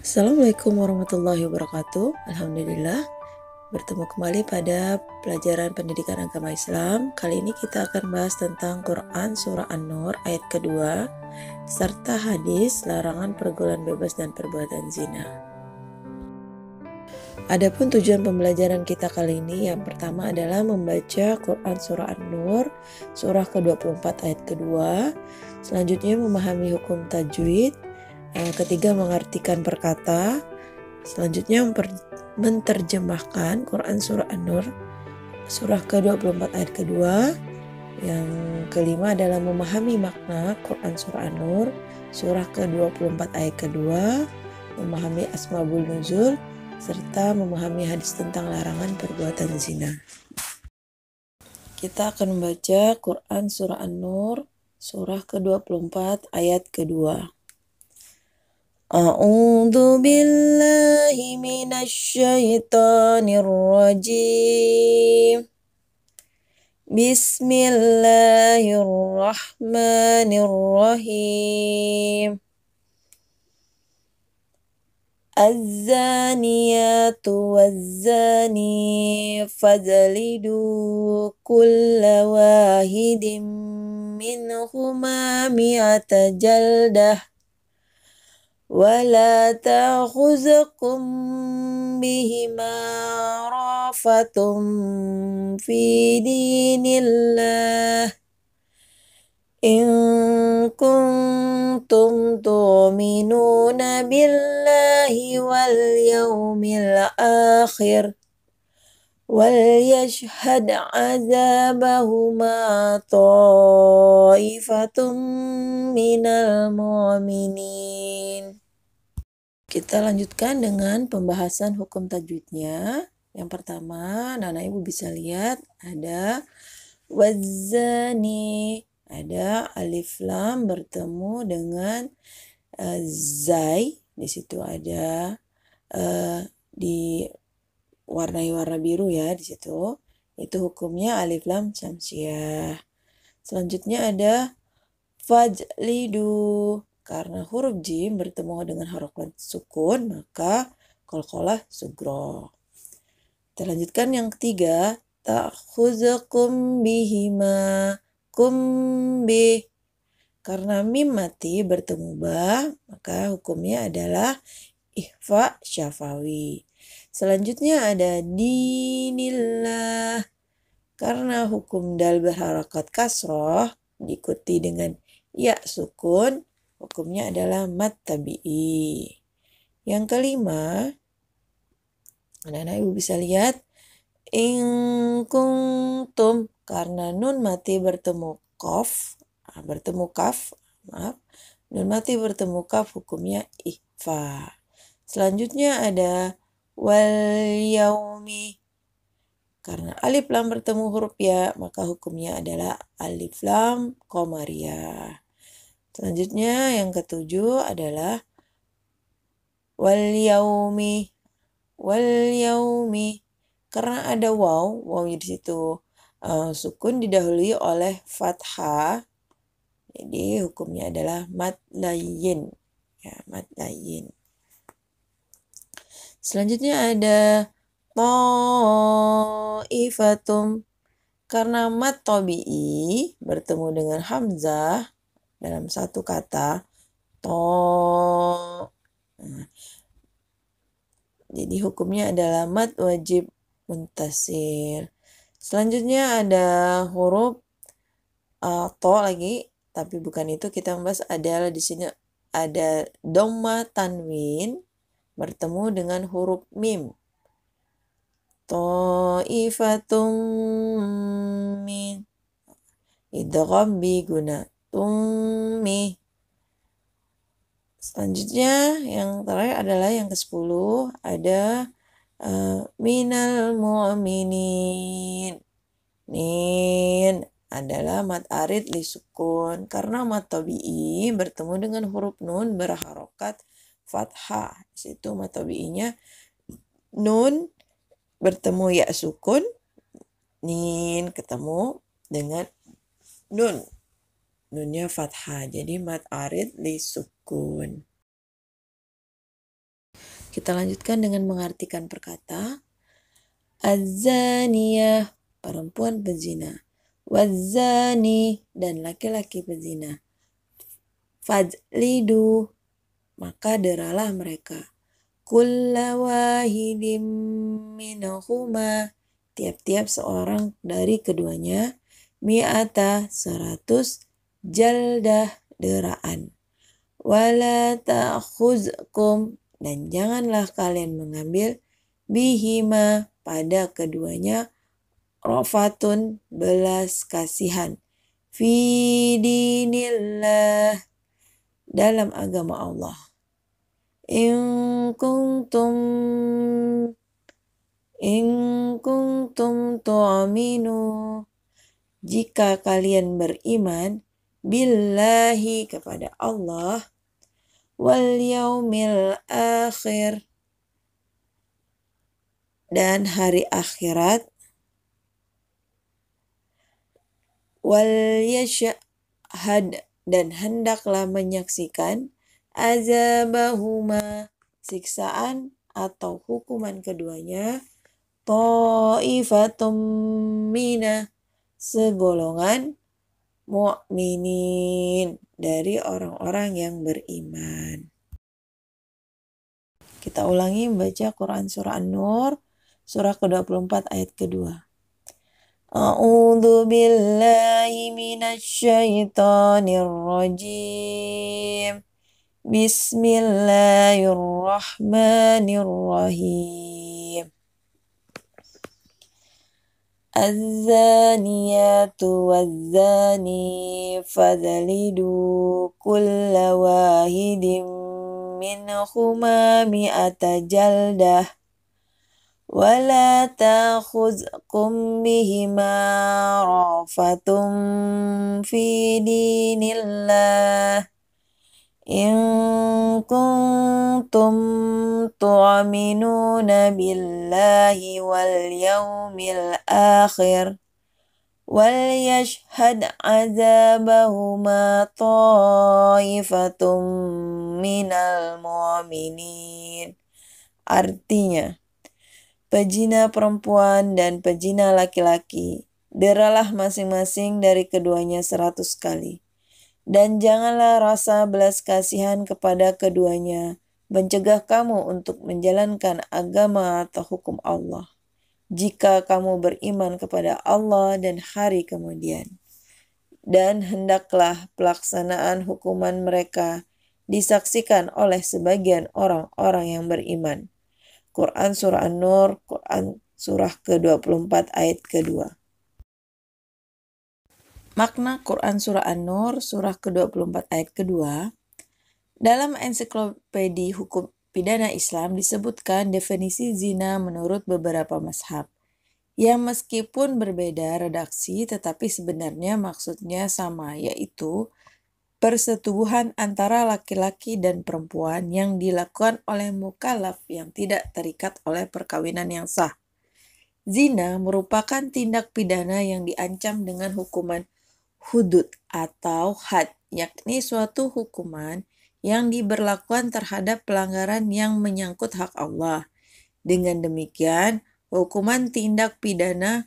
Assalamualaikum warahmatullahi wabarakatuh. Alhamdulillah, bertemu kembali pada pelajaran pendidikan agama Islam. Kali ini kita akan bahas tentang Quran Surah An-Nur ayat kedua serta hadis larangan pergaulan bebas dan perbuatan zina. Adapun tujuan pembelajaran kita kali ini yang pertama adalah membaca Quran Surah An-Nur surah ke-24 ayat kedua. Selanjutnya memahami hukum tajwid. Ketiga, mengartikan perkata. Selanjutnya menerjemahkan Quran Surah An-Nur surah ke-24 ayat kedua. Yang kelima adalah memahami makna Quran Surah An-Nur surah ke-24 ayat kedua, memahami asbabun nuzul, serta memahami hadis tentang larangan perbuatan zina. Kita akan membaca Quran Surah An-Nur surah ke-24 ayat kedua. A'udzu billahi minasyaitonir rajim. Bismillahirrahmanirrahim. Az-zaniyatu waz-zani fajlidu kulla wahidin minhuma mi'ata jaldah wala ta'khuzakum bihima rafatum fi dinillah in kuntum tu'minuna billahi wal yawmil akhir wal yashhad azabahuma ta'ifatum minal mu'minin. Kita lanjutkan dengan pembahasan hukum tajwidnya. Yang pertama, Nana Ibu bisa lihat ada wazani, ada alif lam bertemu dengan zai. Di situ ada di warna biru ya di situ. Itu hukumnya alif lam syamsiah. Selanjutnya ada fajlidu. Karena huruf jim bertemu dengan harokat sukun, maka qalqalah sugro. Kita lanjutkan yang ketiga, ta'khuzakum bihima kumbi. Karena mim mati bertemu ba, maka hukumnya adalah ikhfa syafawi. Selanjutnya ada dinillah. Karena hukum dal berharakat kasroh diikuti dengan ya sukun, hukumnya adalah mad tabi'i. Yang kelima, anak-anak Ibu bisa lihat in kuntum, karena nun mati bertemu kaf, nun mati bertemu kaf, hukumnya ikhfa. Selanjutnya ada wal yaumi. Karena alif lam bertemu huruf ya, maka hukumnya adalah alif lam qamariyah. Selanjutnya yang ketujuh adalah wal yaumi. Karena ada waw di situ sukun didahului oleh fathah. Jadi hukumnya adalah mad layyin. Ya, mad layyin. Selanjutnya ada ta'ifatum. Karena mad tabi'i bertemu dengan hamzah dalam satu kata jadi hukumnya adalah mad wajib muntasil. Selanjutnya ada huruf to lagi, tapi bukan itu kita membahas adalah di sini ada dhamma tanwin bertemu dengan huruf mim. Ta'ifatum min idgham bi guna tummi. Selanjutnya yang terakhir adalah yang ke-10 ada minal mu'minin. Nin adalah mad arid li sukun karena mad tabi'i bertemu dengan huruf nun berharokat fathah. Di situ mad tabi'inya nun bertemu ya sukun, nin ketemu dengan nun. Nunnya fathah, jadi mad arid li sukun. Kita lanjutkan dengan mengartikan perkata. Az-zaniyah, perempuan pezina. Waz-zani, dan laki-laki pezina. Fajlidu, maka deralah mereka. Kulla wahidim minhuma, tiap-tiap seorang dari keduanya. Mi'ata, 100 jaldah, deraan. Wala ta'khuzkum, dan janganlah kalian mengambil bihima, pada keduanya, rofatun, belas kasihan. Fi dinillah, dalam agama Allah. In kuntum tu'aminu, jika kalian beriman, billahi, kepada Allah, wal yaumil akhir, dan hari akhirat, wal yashhad, dan hendaklah menyaksikan, azabahuma, siksaan atau hukuman keduanya, ta'ifatum mina, segolongan mu'minin, dari orang-orang yang beriman. Kita ulangi membaca Quran Surah An-Nur, surah ke-24 ayat kedua. A'udzu billahi minasyaitonir rajim. Bismillahirrahmanirrahim. Az-zaniyatu waz-zani fajlidu kulla wahidin minhuma mi'ata jaldah. Wala ta'khuzkum bihima rafatum fi dinillah. In kuntum tu'minuna billahi wal yaumil akhir. Wal yashhad azabahuma ta'ifatum minal mu'minin. Artinya, pezina perempuan dan pezina laki-laki, deralah masing-masing dari keduanya 100 kali. Dan janganlah rasa belas kasihan kepada keduanya mencegah kamu untuk menjalankan agama atau hukum Allah, jika kamu beriman kepada Allah dan hari kemudian. Dan hendaklah pelaksanaan hukuman mereka disaksikan oleh sebagian orang-orang yang beriman. Quran Surah An-Nur, Quran Surah ke-24 ayat kedua. Makna Quran Surah An-Nur, Surah ke-24 ayat kedua. Dalam ensiklopedi hukum pidana Islam disebutkan definisi zina menurut beberapa mazhab, yang meskipun berbeda redaksi tetapi sebenarnya maksudnya sama, yaitu persetubuhan antara laki-laki dan perempuan yang dilakukan oleh mukallaf yang tidak terikat oleh perkawinan yang sah. Zina merupakan tindak pidana yang diancam dengan hukuman hudud atau had, yakni suatu hukuman yang diberlakukan terhadap pelanggaran yang menyangkut hak Allah. Dengan demikian, hukuman tindak pidana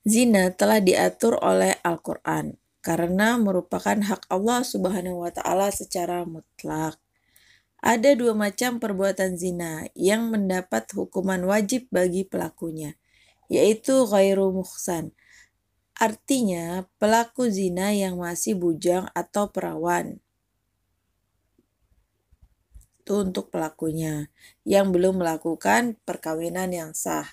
zina telah diatur oleh Al-Quran, karena merupakan hak Allah Subhanahu wa Ta'ala secara mutlak. Ada 2 macam perbuatan zina yang mendapat hukuman wajib bagi pelakunya, yaitu ghairu muhsan, artinya pelaku zina yang masih bujang atau perawan. Itu untuk pelakunya yang belum melakukan perkawinan yang sah.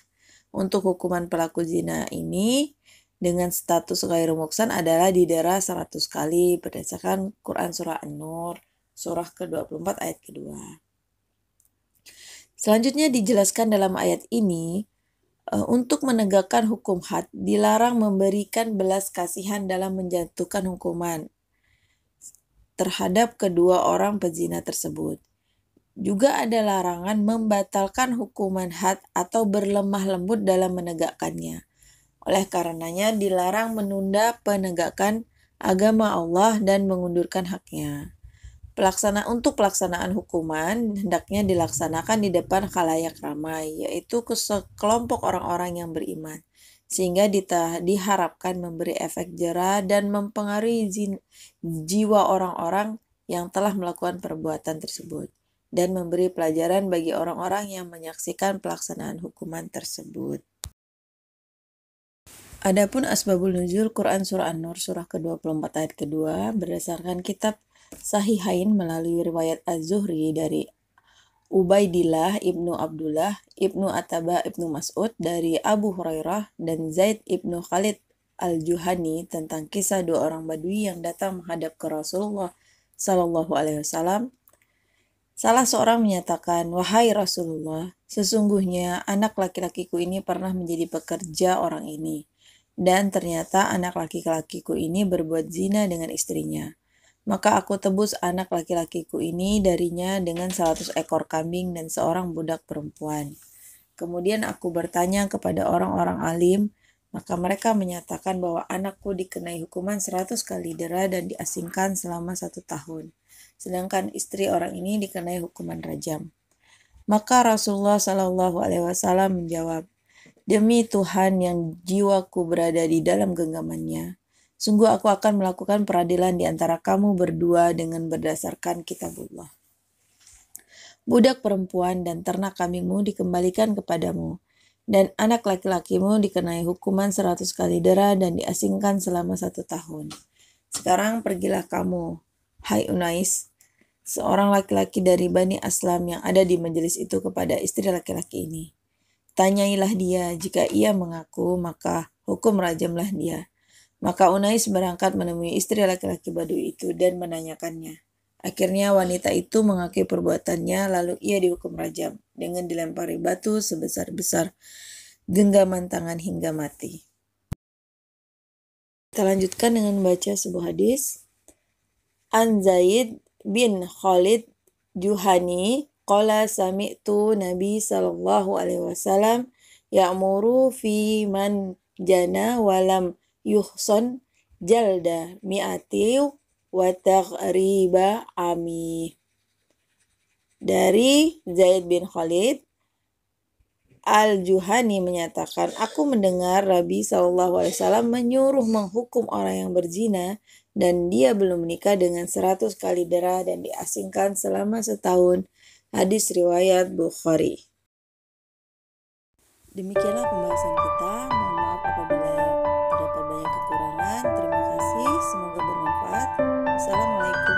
Untuk hukuman pelaku zina ini dengan status ghairu muhsan adalah didera 100 kali berdasarkan Quran Surah An-Nur, surah ke-24 ayat kedua. Selanjutnya dijelaskan dalam ayat ini, untuk menegakkan hukum had dilarang memberikan belas kasihan dalam menjatuhkan hukuman terhadap kedua orang pezina tersebut. Juga ada larangan membatalkan hukuman had atau berlemah lembut dalam menegakkannya. Oleh karenanya dilarang menunda penegakan agama Allah dan mengundurkan haknya. Untuk pelaksanaan hukuman hendaknya dilaksanakan di depan khalayak ramai, yaitu ke sekelompok orang-orang yang beriman, sehingga diharapkan memberi efek jera dan mempengaruhi jiwa orang-orang yang telah melakukan perbuatan tersebut, dan memberi pelajaran bagi orang-orang yang menyaksikan pelaksanaan hukuman tersebut. Adapun asbabul nuzul Quran Surah An-Nur surah ke-24 ayat kedua berdasarkan kitab Sahihain melalui riwayat Az-Zuhri dari Ubaidillah ibnu Abdullah ibnu Ataba ibnu Mas'ud dari Abu Hurairah dan Zaid ibnu Khalid al-Juhani tentang kisah dua orang Badui yang datang menghadap ke Rasulullah Sallallahu Alaihi Wasallam. Salah seorang menyatakan, "Wahai Rasulullah, sesungguhnya anak laki-lakiku ini pernah menjadi pekerja orang ini, dan ternyata anak laki-lakiku ini berbuat zina dengan istrinya. Maka aku tebus anak laki-lakiku ini darinya dengan 100 ekor kambing dan seorang budak perempuan. Kemudian aku bertanya kepada orang-orang alim, maka mereka menyatakan bahwa anakku dikenai hukuman 100 kali dera dan diasingkan selama 1 tahun. Sedangkan istri orang ini dikenai hukuman rajam." Maka Rasulullah Shallallahu Alaihi Wasallam menjawab, "Demi Tuhan yang jiwaku berada di dalam genggamannya, sungguh aku akan melakukan peradilan di antara kamu berdua dengan berdasarkan kitabullah. Budak perempuan dan ternak kambingmu dikembalikan kepadamu, dan anak laki-lakimu dikenai hukuman 100 kali dera dan diasingkan selama 1 tahun. Sekarang pergilah kamu, hai Unais, seorang laki-laki dari Bani Aslam yang ada di majelis itu kepada istri laki-laki ini. Tanyailah dia, jika ia mengaku maka hukum rajamlah dia." Maka Unais berangkat menemui istri laki-laki Badui itu dan menanyakannya. Akhirnya wanita itu mengakui perbuatannya, lalu ia dihukum rajam dengan dilempari batu sebesar-besar genggaman tangan hingga mati. Kita lanjutkan dengan membaca sebuah hadis. An Zaid bin Khalid Juhani qala sami'tu Nabi sallallahu alaihi wasallam ya'muru fi man jana walam yuhson jalda mi'atiu wa taghriba ami. Dari Zaid bin Khalid Al-Juhani menyatakan, aku mendengar Nabi SAW menyuruh menghukum orang yang berzina dan dia belum menikah dengan 100 kali dera dan diasingkan selama 1 tahun. Hadis riwayat Bukhari. Demikianlah pembahasan kita. Mohon maaf apabila terdapat banyak kekurangan. Terima kasih. Semoga bermanfaat. Assalamualaikum.